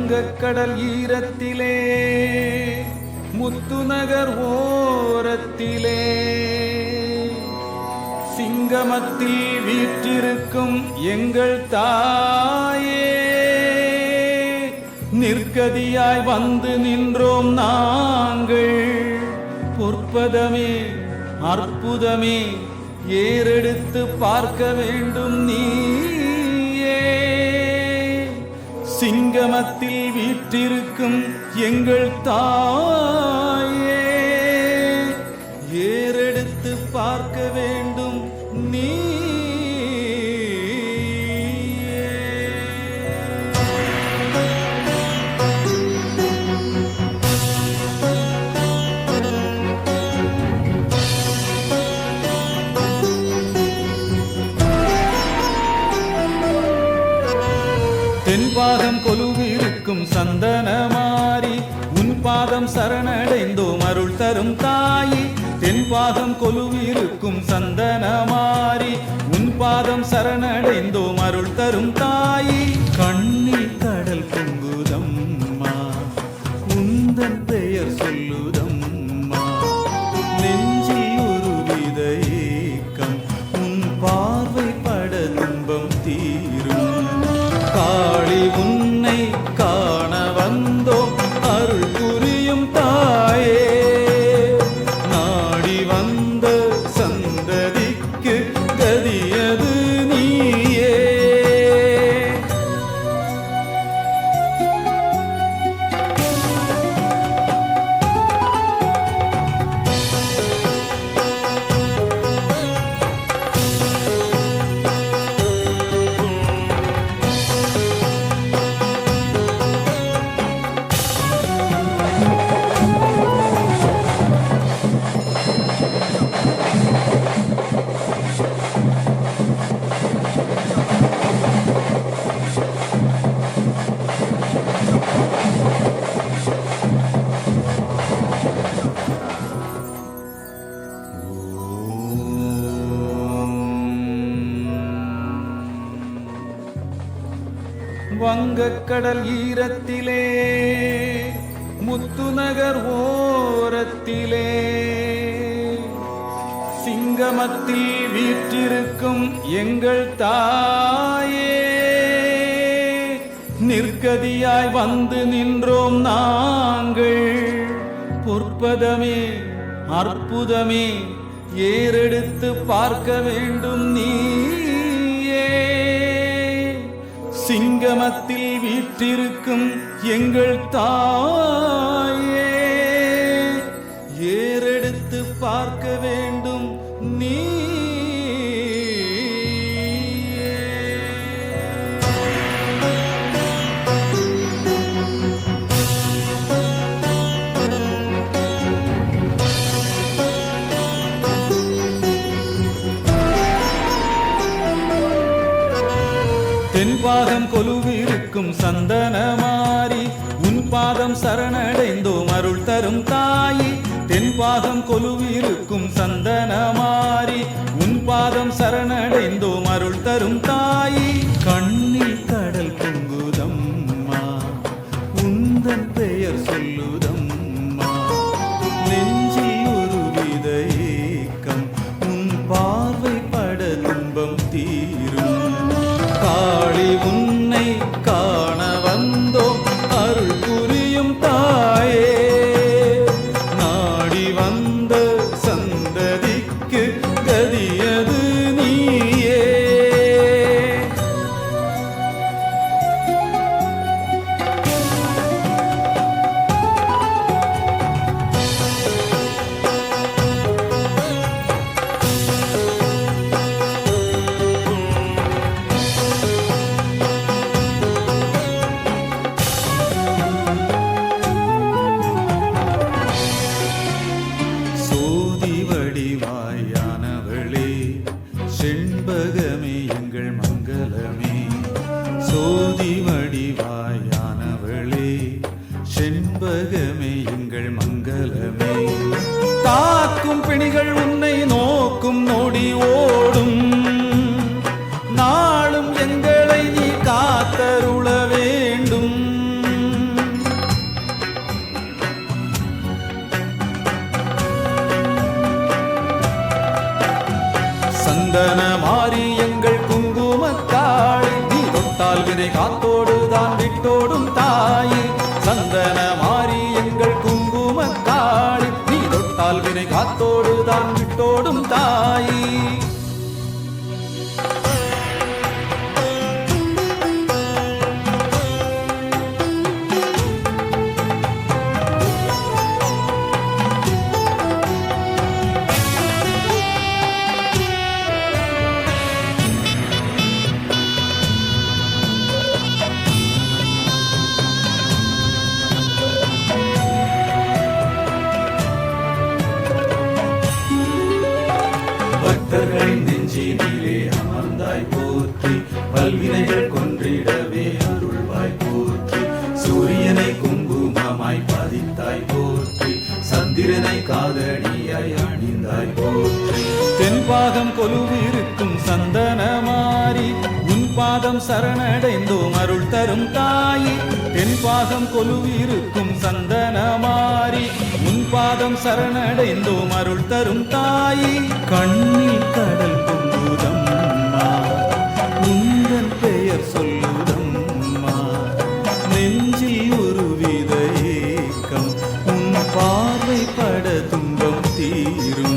வங்கக்கடல் ஈரத்திலே முத்துநகர் ஓரத்திலே சிங்கமத்தில் வீற்றிருக்கும் எங்கள் தாயே, நிற்கதியாய் வந்து நின்றோம் நாங்கள். பொற்பதமே அற்புதமே ஏறெடுத்து பார்க்க வேண்டும் நீயே. சிங்கமத்தில் வீற்றிருக்கும் எங்கள் தாயே, ஏறெடுத்து பார்க்க வேண்டும் நீ. தென்பாகம் கொலுவிருக்கும் சந்தனமாரி, உன் பாதம் சரணடைந்தோம் அருள் தரும் தாயி. தென்பாகம் கொலுவிருக்கும் சந்தனமாரி, உன் பாதம் சரணடைந்தோம் அருள் தரும் தாயி. கண்ணில் கடல் பொங்குதம்மா, உந்தன் பெயர் சொல்லுதம்மா. நெஞ்சில் ஒரு வித ஏக்கம், உன் பார்வை பட துன்பம் தீரும். காளி உன்னை காண வந்தோம் அருள் புரியும் தாயே. நாடி வந்த சந்ததிக்கு கதியது நீயே. வங்கக்கடல் ஈரத்திலே முத்துநகர் ஓரத்திலே சிங்கமத்தில் வீற்றிருக்கும் எங்கள் தாயே, நிற்கதியாய் வந்து நின்றோம் நாங்கள். பொற்பதமே அற்புதமே ஏறெடுத்து பார்க்க வேண்டும் நீயே. சிங்கமத்தில் வீற்றிருக்கும் எங்கள் தாயே, ஏறெடுத்து பார்க்க வேண்டும் நீ. தென்பாகம் கொலுவிருக்கும் சந்தனமாரி, உன் பாதம் சரணடைந்தோம் அருள் தரும் தாயி. தென்பாகம் கொலுவிருக்கும் சந்தனமாரி, உன் பாதம் சரணடைந்தோம் அருள் தரும் தாயி. கண்ணில் கடல் பொங்குதம்மா, உந்தன் பெயர் சொல்லுதம்மா. நெஞ்சில் ஒரு வித ஏக்கம், உன் பார்வை பட துன்பம் தீரும். காளி உன்னை காண வந்தோம் அருள் புரியும் தாயே. நாடி வந்த சந்ததிக்கு கதியது நீயே. வடிவாயானவளே, செண்பகமே எங்கள் மங்களமே. சோதி வடிவாயானவளே, செண்பகமே எங்கள் மங்களமே. தாக்கும் பிணிகள் உன்னை நோக்கும் நொடி ஓடும், நாளும் எங்களை நீ காத்தருள வேண்டும். சந்தன மாறி எங்கள் குங்குமத்தாள் நீ தொட்டால் வினை காத்தோடுதான் விட்டோடும் தாயே சந்தன மாறி எங்கள் குங்குமத்தாள் நீ தொட்டால் வினை காத்தோடுதான் விட்டோடும் தாயே பக்தர்களின் நெஞ்சினிலே அமர்ந்தாய் போற்றி பல்வினைகள் கொன்றிடவே அருள்வாய் போற்றி சூரியனை குங்குமமாய் பதித்தாய் போற்றி சந்திரனை காதணியாய் அணிந்தாய் போற்றி தென்பாகம் கொலுவிருக்கும் சந்தன மாறி உன் பாதம் சரணடைந்தோம் அருள் தரும் தாயே தென்பாகம் கொலுவிருக்கும் சந்தன மாறி உன் பாதம் சரணடைந்தோம் அருள் தரும் தாயே கண்ணில் கடல் பொங்குதம்மா உந்தன் பெயர் சொல்லுதம்மா நெஞ்சில் ஒரு வித ஏக்கம் உன் பார்வை பட துன்பம் தீரும்